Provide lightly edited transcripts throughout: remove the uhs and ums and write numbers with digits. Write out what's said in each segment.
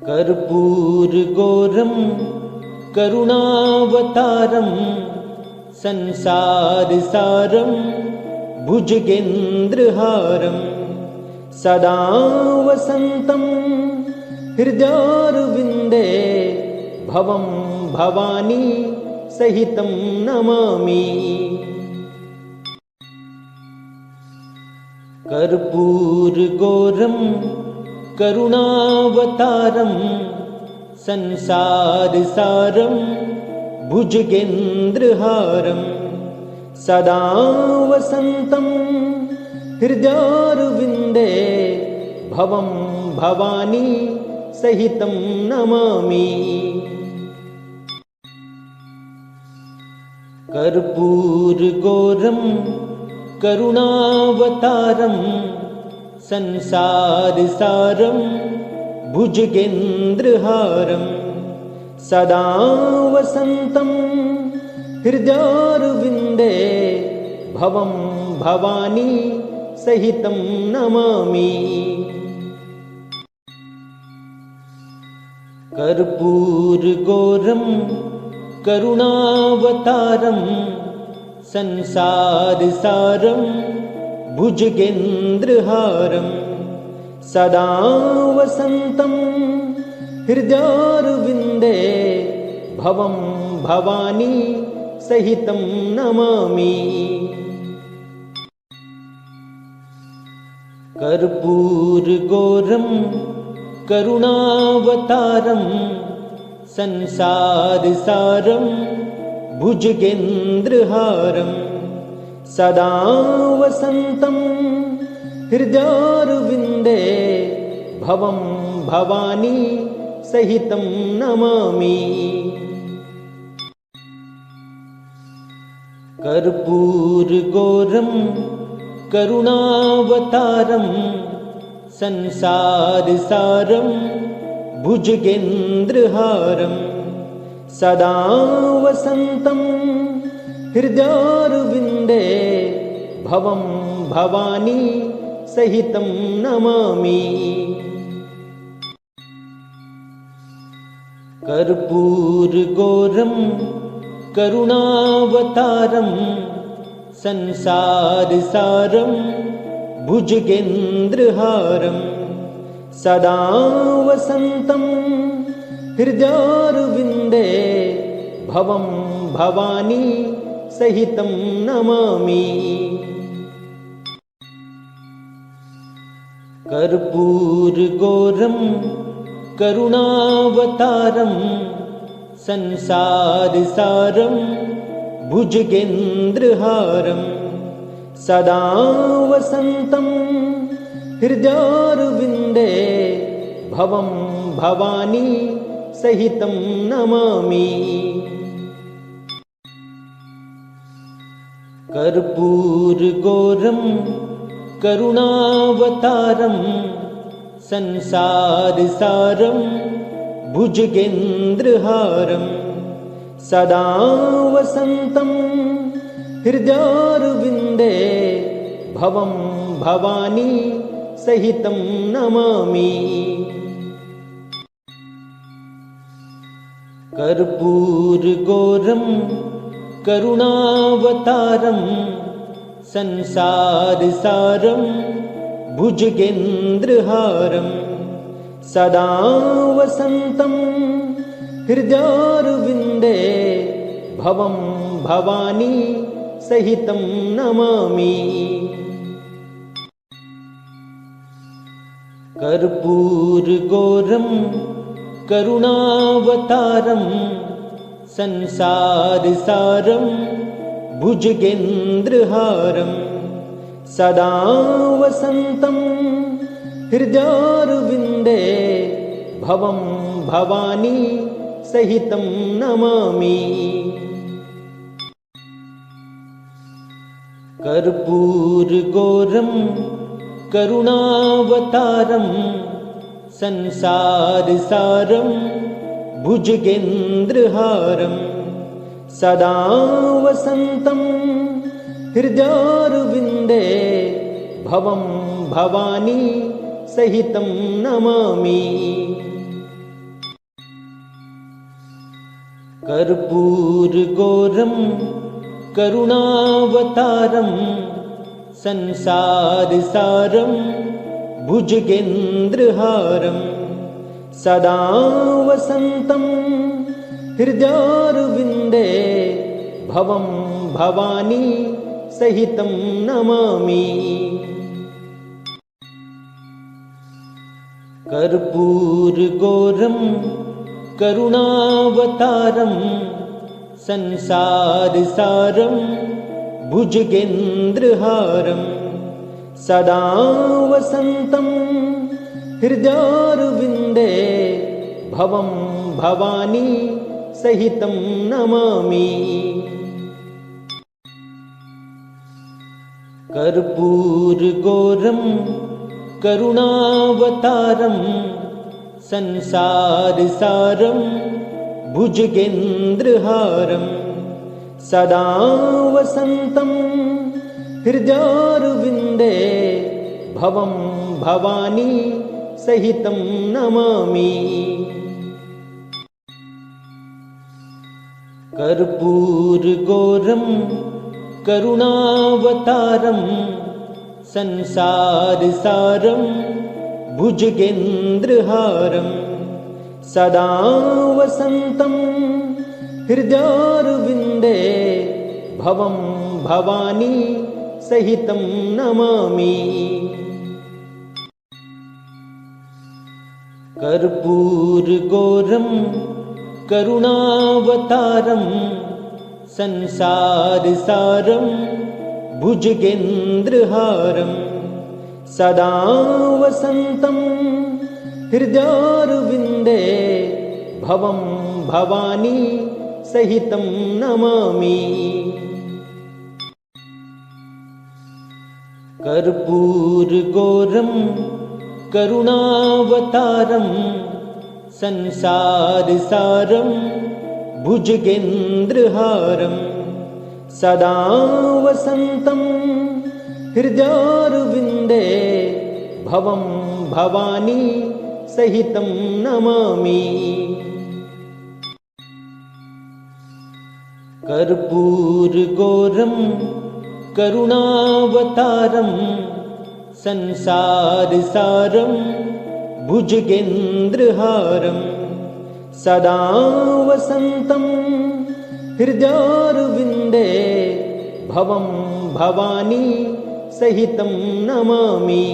कर्पूरगौरं करुणावतारं संसारसारं भुजगेन्द्रहारं सदा वसन्तं हृदयारविन्दे भवं भवानी सहितं नमामि। कर्पूरगौरं करुणावतारं संसारसारं भुजगेन्द्रहारं सदा वसन्तं हृदयारविन्दे भवं भवानी सहितं नमामि। कर्पूरगौरं करुणावतारं संसारसारं भुजगेन्द्रहारं सदा वसन्तं हृदयारविन्दे भवं भवानी सहितं नमामि। कर्पूरगौरं करुणावतारं संसारसारं भुजगेन्द्रहारं सदा वसन्तं हृदयारविन्दे भवं भवानी सहितं नमामि। कर्पूरगौरं करुणावतारं संसारसारं भुजगेन्द्रहारं सदा वसन्तं हृदयारविन्दे भवं भवानी सहितं नमामि। कर्पूरगौरं करुणावतारं संसारसारं भुजगेन्द्रहारं सदा वसन्तं हृदयारविन्दे भवं भवानी सहितं नमामि। कर्पूरगौरं करुणावतारं संसारसारं भुजगेन्द्रहारं सदा वसन्तं हृदयारविन्दे भवं भवानी सहितं नमामि। कर्पूरगौरं करुणावतारं संसारसारं भुजगेन्द्रहारं सदा वसन्तं हृदयारविन्दे भवं भवानी सहितं नमामि। कर्पूरगौरं करुणावतारं संसारसारं भुजगेन्द्रहारं सदा वसन्तं हृदयारविन्दे भवं भवानी सहितं नमामि। कर्पूरगौरं करुणावतारं संसारसारं भुजगेन्द्रहारं सदा वसन्तं हृदयारविन्दे भवं भवानी सहितं नमामि। कर्पूरगौरं करुणावतारं संसारसारं भुजगेन्द्रहारं सदा वसन्तं हृदयारविन्दे भवं भवानी सहितं नमामि। कर्पूरगौरं करुणावतारं संसारसारं भुजगेन्द्रहारं सदा वसन्तं हृदयारविन्दे भवं भवानी सहितं नमामि। कर्पूरगौरं करुणावतारं संसारसारं भुजगेन्द्रहारं सदा वसन्तं हृदयारविन्दे भवं भवानी सहितं नमामि। कर्पूरगौरं करुणावतारं संसारसारं भुजगेन्द्रहारं सदा वसन्तं हृदयारविन्दे भवं भवानी सहितं नमामि। कर्पूरगौरं करुणावतारं संसारसारं भुजगेन्द्रहारं सदा वसन्तं हृदयारविन्दे भवं भवानी सहितं नमामि। कर्पूरगौरं करुणावतारं संसारसारं भुजगेन्द्रहारं सदा वसन्तं हृदयारविन्दे भवं भवानी सहितं नमामि। कर्पूरगौरं करुणावतारं संसारसारं भुजगेन्द्रहारं सदा वसन्तं हृदयारविन्दे भवं भवानी सहितं नमामि। कर्पूरगौरं करुणावतारं संसारसारं भुजगेन्द्रहारं सदा वसन्तं हृदयारविन्दे भवं भवानी सहितं नमामि। कर्पूरगौरं करुणावतारं संसारसारं भुजगेन्द्रहारं सदा वसन्तं हृदयारविन्दे भवं भवानी सहितं नमामि।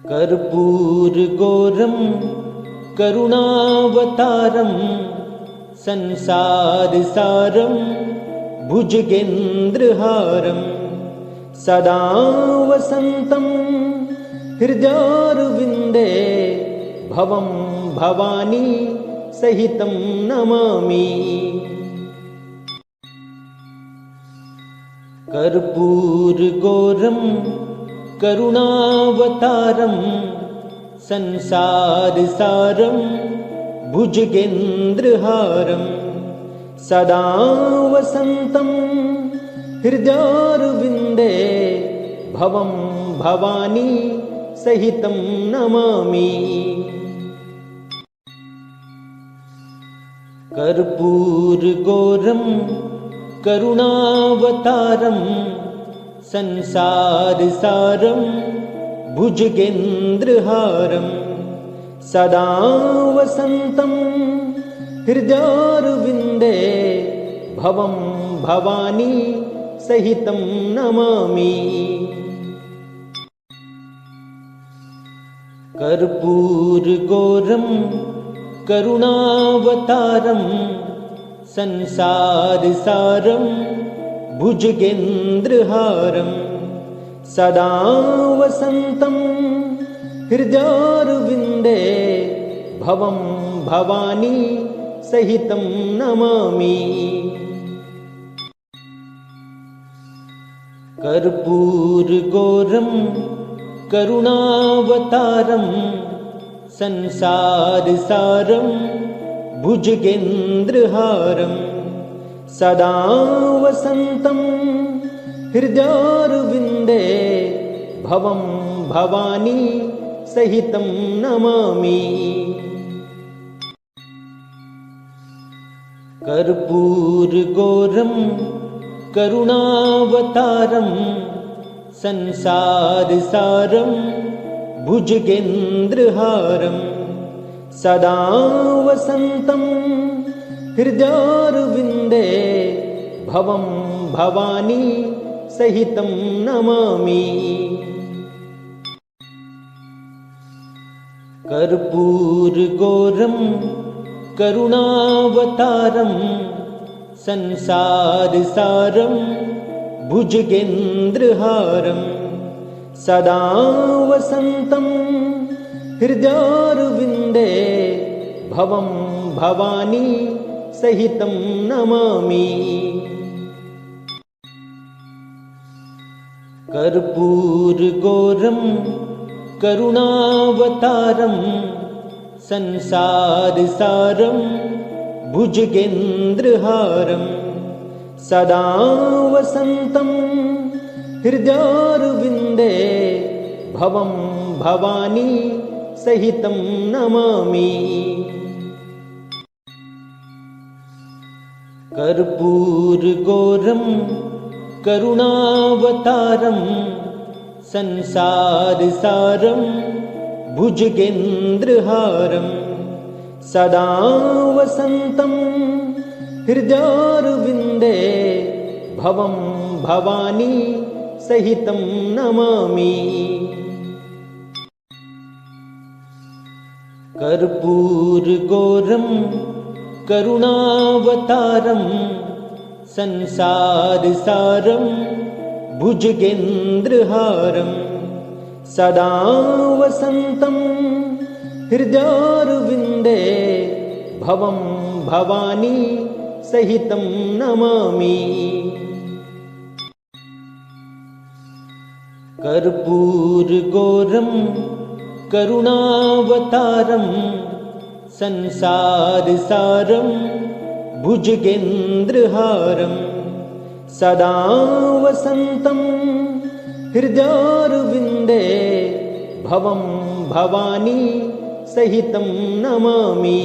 कर्पूरगौरं करुणावतारं संसारसारं भुजगेन्द्रहारं सदा वसन्तं हृदयारविन्दे भवं भवानी सहितं नमामि। कर्पूरगौरं करुणावतारं संसारसारं भुजगेन्द्रहारं सदा वसन्तं हृदयारविन्दे भवं भवानी सहितं नमामि। कर्पूरगौरं करुणावतारं संसारसारं भुजगेन्द्रहारं सदा वसन्तं हृदयारविन्दे भवं भवानी सहितं नमामि। कर्पूरगौरं करुणावतारं संसारसारं भुजगेन्द्रहारं सदा वसन्तं हृदयारविन्दे भवं भवानी सहितं नमामि। कर्पूरगौरं करुणावतारं संसारसारं भुजगेन्द्रहारं सदा वसन्तं हृदयारविन्दे भवं भवानी सहितं नमामि। कर्पूरगौरं करुणावतारं संसारसारं भुजगेन्द्रहारं सदा वसन्तं हृदयारविन्दे भवं भवानी सहितं नमामि। कर्पूरगौरं करुणावतारं संसारसारं भुजगेन्द्रहारं सदा वसन्तं हृदयारविन्दे भवं भवानी सहितं नमामि। कर्पूरगौरं करुणावतारं संसारसारं भुजगेन्द्रहारं सदा वसन्तं हृदयारविन्दे भवं भवानी सहितं नमामि। कर्पूरगौरं करुणावतारं संसारसारं भुजगेन्द्रहारं सदा वसन्तं हृदयारविन्दे भवं भवानी सहितं नमामि। कर्पूरगौरं करुणावतारं संसारसारं भुजगेन्द्रहारं सदा वसन्तं हृदयारविन्दे भवं भवानी सहितं नमामि। कर्पूरगौरं करुणावतारं संसारसारं भुजगेन्द्रहारं सदा वसन्तं हृदयारविन्दे भवं भवानी सहितं नमामि।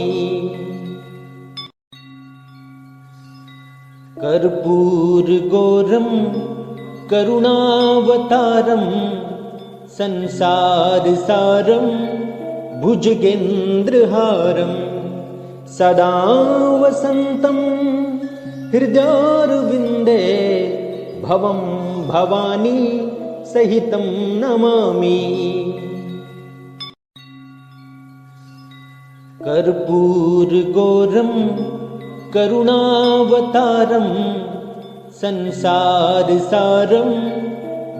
कर्पूरगौरं करुणावतारं संसारसारं भुजगेन्द्रहारं सदा वसन्तं हृदयारविन्दे भवं भवानी सहितं नमामि। कर्पूरगौरं करुणावतारं संसारसारं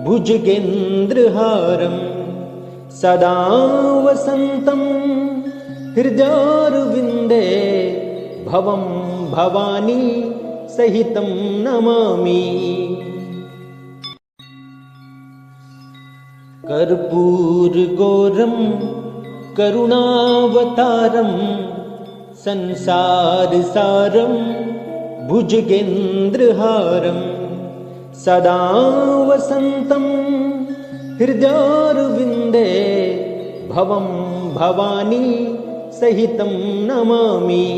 भुजगेन्द्रहारं सदा वसन्तं हृदयारविन्दे भवं भवानी सहितं नमामि। कर्पूरगौरं करुणावतारं संसारसारं भुजगेन्द्रहारं सदा वसन्तं हृदयारविन्दे भवं भवानी सहितं नमामि।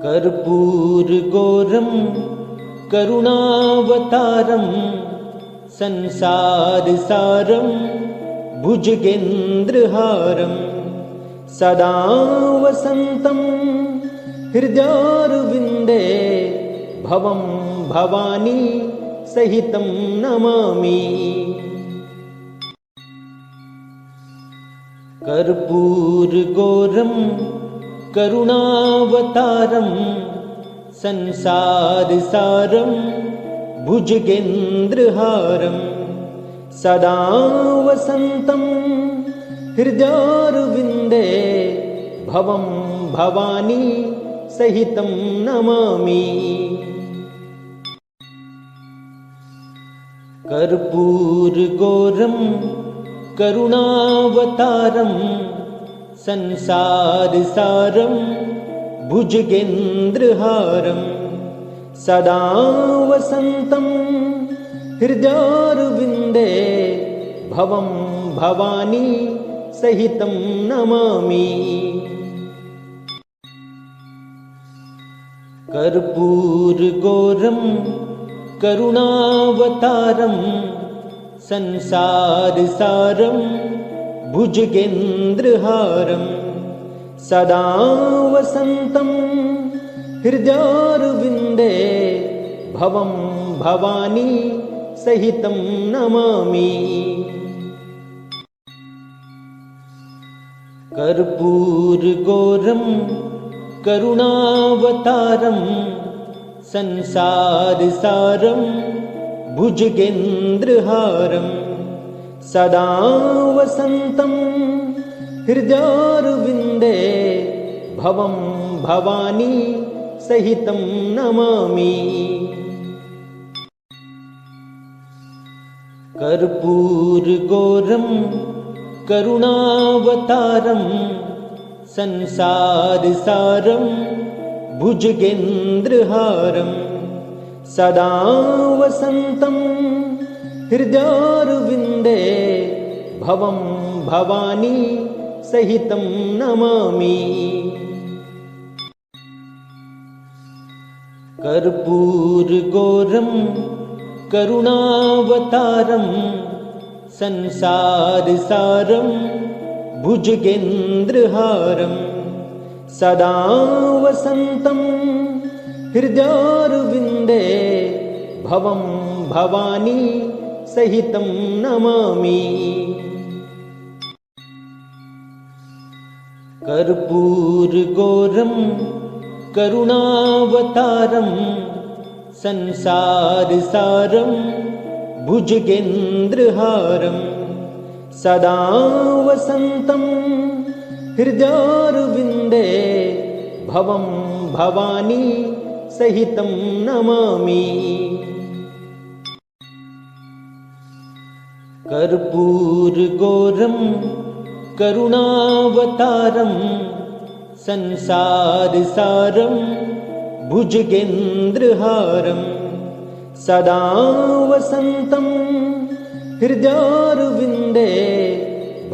कर्पूरगौरं करुणावतारं संसारसारं भुजगेन्द्रहारं सदा वसन्तं हृदयारविन्दे भवं भवानी सहितं नमामि। कर्पूरगौरं करुणावतारं संसारसारं भुजगेन्द्रहारं सदा वसन्तं हृदयारविन्दे भवं भवानी सहितं नमामि। कर्पूरगौरं करुणावतारं संसारसारं भुजगेन्द्रहारं सदा वसन्तं हृदयारविन्दे भवं भवानी सहितं नमामि। कर्पूरगौरं करुणावतारं संसारसारं भुजगेन्द्रहारं सदा वसन्तं हृदयारविन्दे भवं भवानी सहितं नमामि। कर्पूरगौरं करुणावतारं संसारसारं भुजगेन्द्रहारं सदा वसन्तं हृदयारविन्दे भवं भवानी सहितं नमामि। कर्पूरगौरं करुणावतारं संसारसारं भुजगेन्द्रहारं सदा वसन्तं हृदयारविन्दे भवं भवानी सहितं नमामि। कर्पूरगौरं करुणावतारं संसारसारं भुजगेन्द्रहारं सदा वसन्तं हृदयारविन्दे भवं भवानी सहितं नमामि। कर्पूरगौरं करुणावतारं संसारसारं भुजगेन्द्रहारं सदा वसन्तं हृदयारविन्दे भवं भवानी सहितं नमामि। कर्पूरगौरं करुणावतारं संसारसारं भुजगेन्द्रहारं सदा वसन्तं हृदयारविन्दे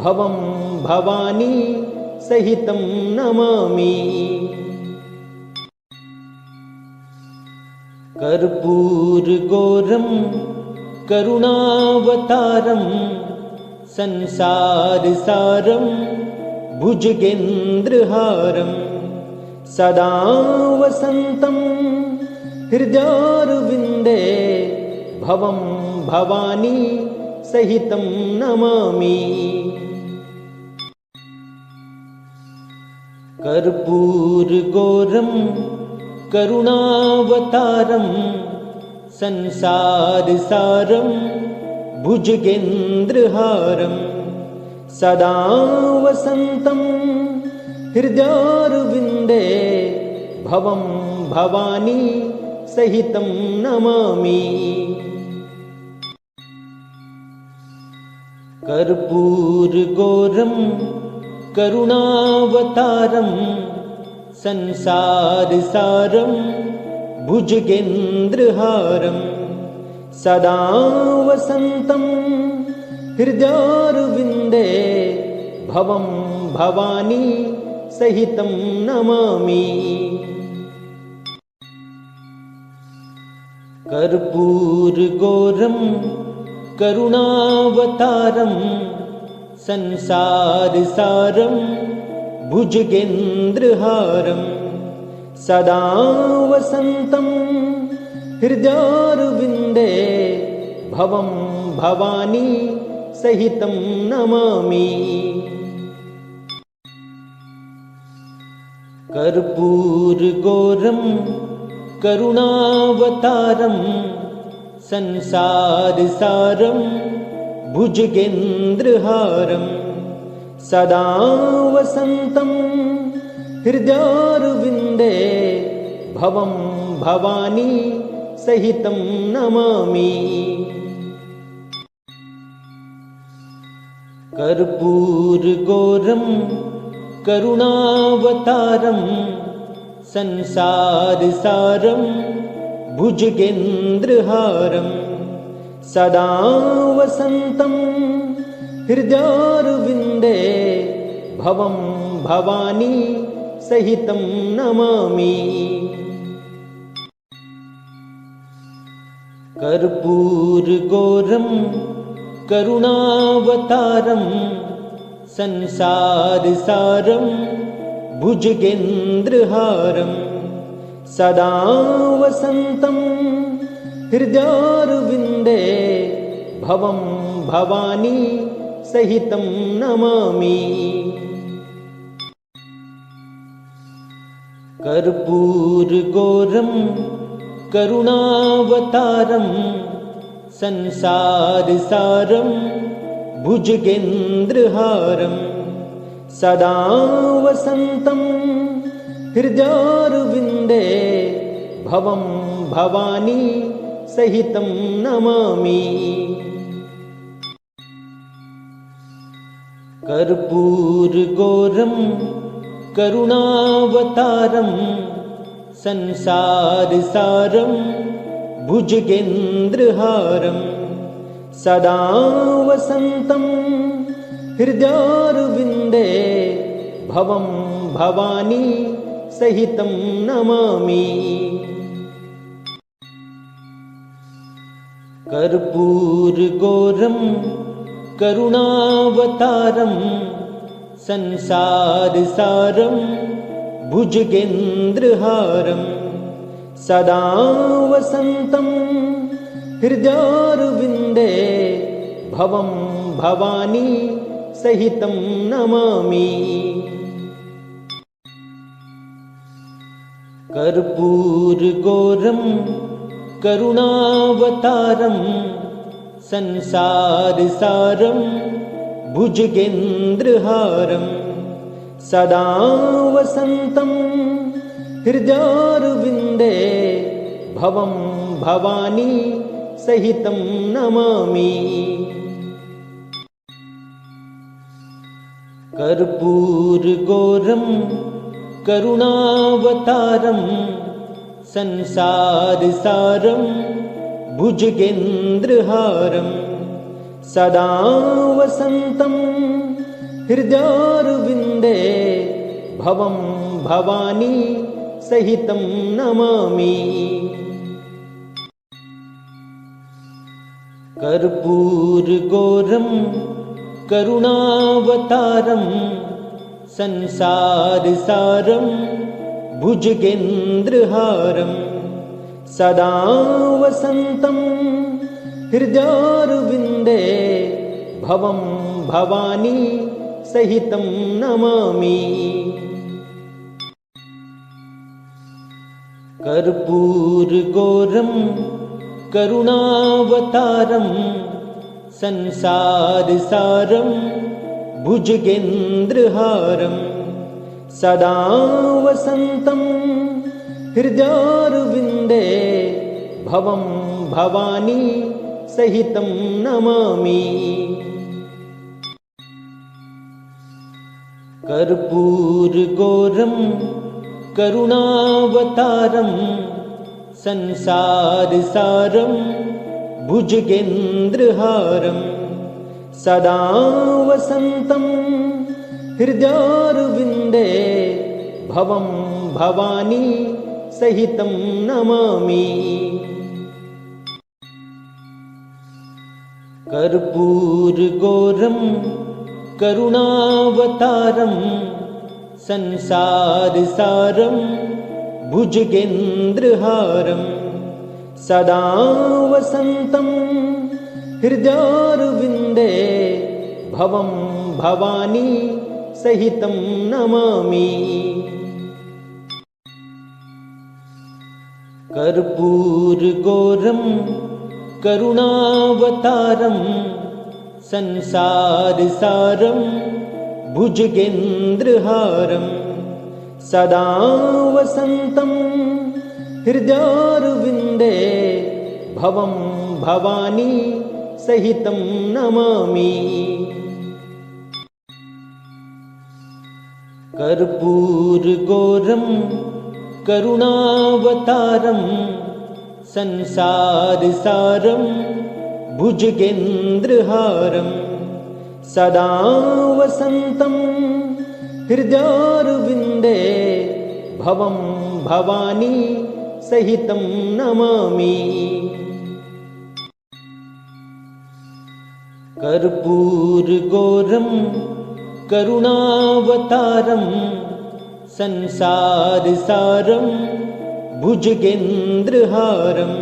भवं भवानी सहितं नमामि। कर्पूरगौरं करुणावतारं संसारसारं भुजगेन्द्रहारं सदा वसन्तं हृदयारविन्दे भवं भवानी सहितं नमामि। कर्पूरगौरं करुणावतारं संसारसारं भुजगेन्द्रहारं सदा वसन्तं हृदयारविन्दे भवं भवानी सहितं नमामि। कर्पूरगौरं करुणावतारं संसारसारं भुजगेन्द्रहारं सदा वसन्तं हृदयारविन्दे भवं भवानी सहितं नमामि। कर्पूरगौरं करुणावतारं संसारसारं भुजगेन्द्रहारं सदा वसन्तं हृदयारविन्दे भवं भवानी सहितं नमामि। कर्पूरगौरं करुणावतारं संसारसारं भुजगेन्द्रहारं सदा वसन्तं हृदयारविन्दे भवं भवानी सहितं नमामि। कर्पूरगौरं करुणावतारं संसारसारं भुजगेन्द्रहारं सदा वसन्तं हृदयारविन्दे भवं भवानी सहितं नमामि। कर्पूरगौरं करुणावतारं संसारसारं भुजगेन्द्रहारं सदा वसन्तं हृदयारविन्दे भवं भवानी सहितं नमामि। कर्पूरगौरं करुणावतारं संसारसारं भुजगेन्द्रहारं सदा वसन्तं हृदयारविन्दे भवं भवानी सहितं नमामि। कर्पूरगौरं करुणावतारं संसारसारं भुजगेन्द्रहारं सदा वसन्तं हृदयारविन्दे भवं भवानी सहितं नमामि। कर्पूरगौरं करुणावतारं संसारसारं भुजगेन्द्रहारं सदा वसन्तं हृदयारविन्दे भवं भवानी सहितं नमामि। कर्पूरगौरं करुणावतारं संसारसारं भुजगेन्द्रहारं सदा वसन्तं हृदयारविन्दे भवं भवानी सहितं नमामि। कर्पूरगौरं करुणावतारं संसारसारं भुजगेन्द्रहारं सदा वसन्तं हृदयारविन्दे भवं भवानी सहितं नमामि। कर्पूरगौरं करुणावतारं संसारसारं भुजगेन्द्रहारं सदा वसन्तं हृदयारविन्दे भवं भवानी सहितं नमामि। कर्पूरगौरं करुणावतारं संसारसारं भुजगेन्द्रहारं सदा वसन्तं हृदयारविन्दे भवं भवानी सहितं नमामि। कर्पूरगौरं करुणावतारं संसारसारं भुजगेन्द्रहारं सदा वसन्तं हृदयारविन्दे भवं भवानी सहितं नमामि। कर्पूरगौरं करुणावतारं संसारसारं भुजगेन्द्रहारं सदा वसन्तं हृदयारविन्दे भवं भवानी सहितं नमामि। कर्पूरगौरं करुणावतारं संसारसारं भुजगेन्द्रहारं सदा वसन्तं हृदयारविन्दे भवं भवानी सहितं नमामि। कर्पूरगौरं करुणावतारं संसारसारं भुजगेन्द्रहारं सदा वसन्तं हृदयारविन्दे भवं भवानी सहितं नमामि। कर्पूरगौरं करुणावतारं संसारसारं भुजगेन्द्रहारं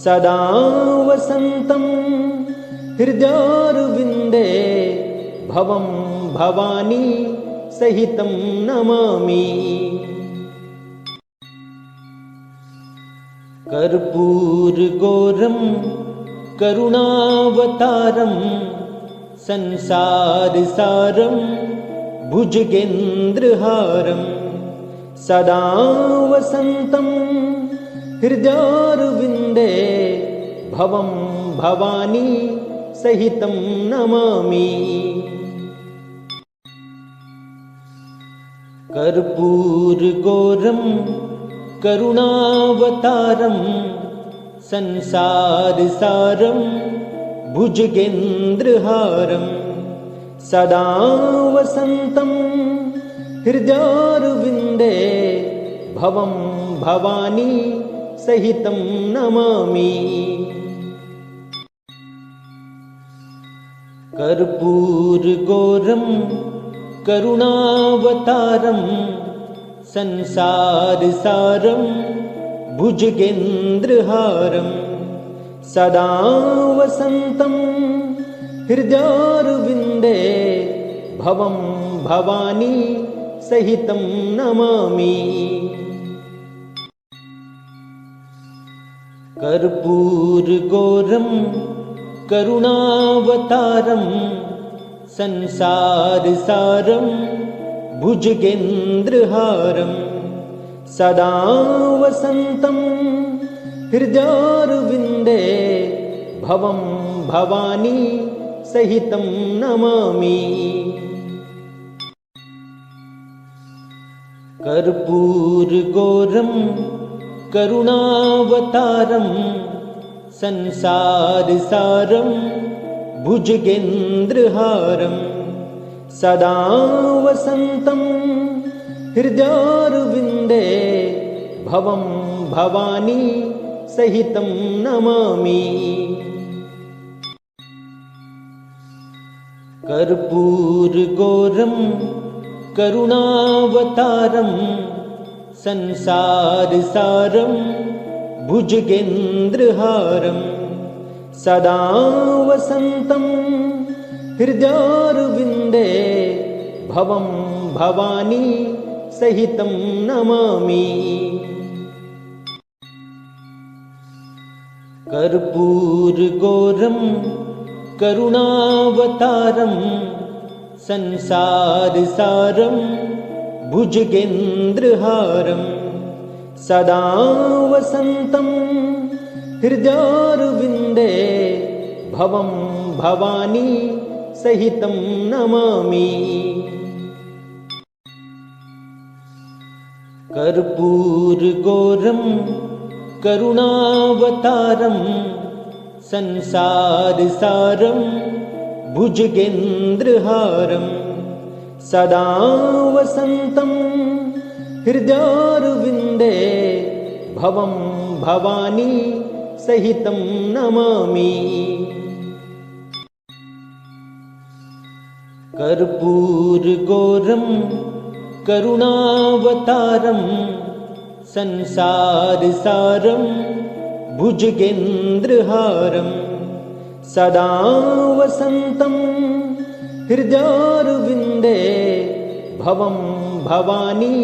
सदा वसन्तं हृदयारविन्दे भवं भवानी सहितं नमामि। कर्पूरगौरं करुणावतारं संसारसारं भुजगेन्द्रहारं सदा वसन्तं हृदयारविन्दे भवं भवानी सहितं नमामि। कर्पूरगौरं करुणावतारं संसारसारं भुजगेन्द्रहारं सदा वसन्तं हृदयारविन्दे भवं भवानी सहितं नमामि। कर्पूरगौरं करुणावतारं संसारसारं भुजगेन्द्रहारं सदा वसन्तं हृदयारविन्दे भवं भवानी सहितं नमामि। कर्पूरगौरं करुणावतारं संसारसारं भुजगेन्द्रहारं सदा वसन्तं हृदयारविन्दे भवं भवानी सहितं नमामि। कर्पूरगौरं करुणावतारं संसारसारं भुजगेन्द्रहारं सदा वसन्तं हृदयारविन्दे भवं भवानी सहितं नमामि। कर्पूरगौरं करुणावतारं संसारसारं भुजगेन्द्रहारं सदा वसन्तं हृदयारविन्दे भवं भवानी सहितं नमामि। कर्पूरगौरं करुणावतारं संसारसारं भुजगेन्द्रहारं सदा वसन्तं हृदयारविन्दे भवं भवानी सहितं नमामि। कर्पूरगौरं करुणावतारं संसारसारं भुजगेन्द्रहारं सदा वसन्तं हृदयारविन्दे भवं भवानी सहितं नमामि। कर्पूरगौरं करुणावतारं संसारसारं भुजगेन्द्रहारं सदा वसन्तं हृदयारविन्दे भवं भवानी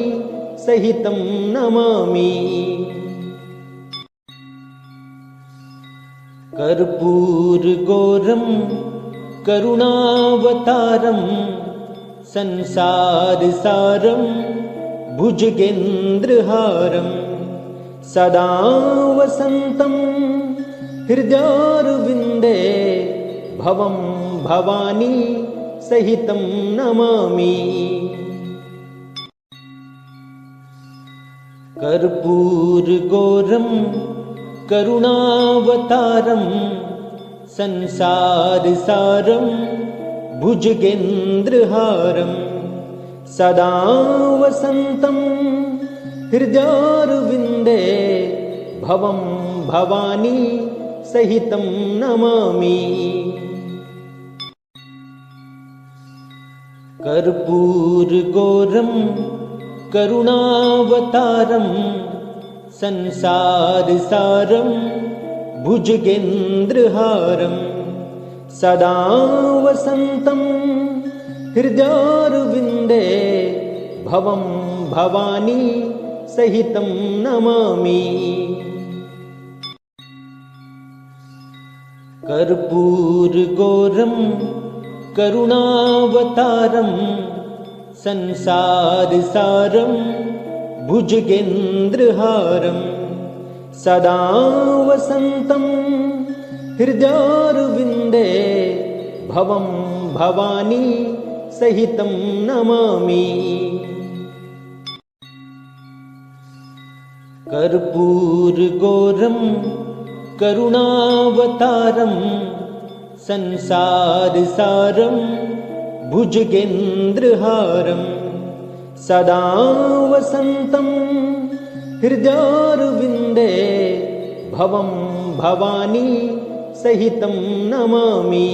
सहितं नमामि। कर्पूरगौरं करुणावतारं संसारसारं भुजगेन्द्रहारं सदा वसन्तं हृदयारविन्दे भवं भवानी सहितं नमामि। कर्पूरगौरं करुणावतारं संसारसारं भुजगेन्द्रहारं सदा वसन्तं हृदयारविन्दे भवं भवानी सहितं नमामि। कर्पूरगौरं करुणावतारं संसारसारं भुजगेन्द्रहारं सदा वसन्तं हृदयारविन्दे भवं भवानी सहितं नमामि। कर्पूरगौरं करुणावतारं संसारसारं भुजगेन्द्रहारं सदा वसन्तं हृदयारविन्दे भवं भवानी सहितं नमामि। कर्पूरगौरं करुणावतारं संसारसारं भुजगेन्द्रहारं सदा वसन्तं हृदयारविन्दे भवं भवानी सहितं नमामि।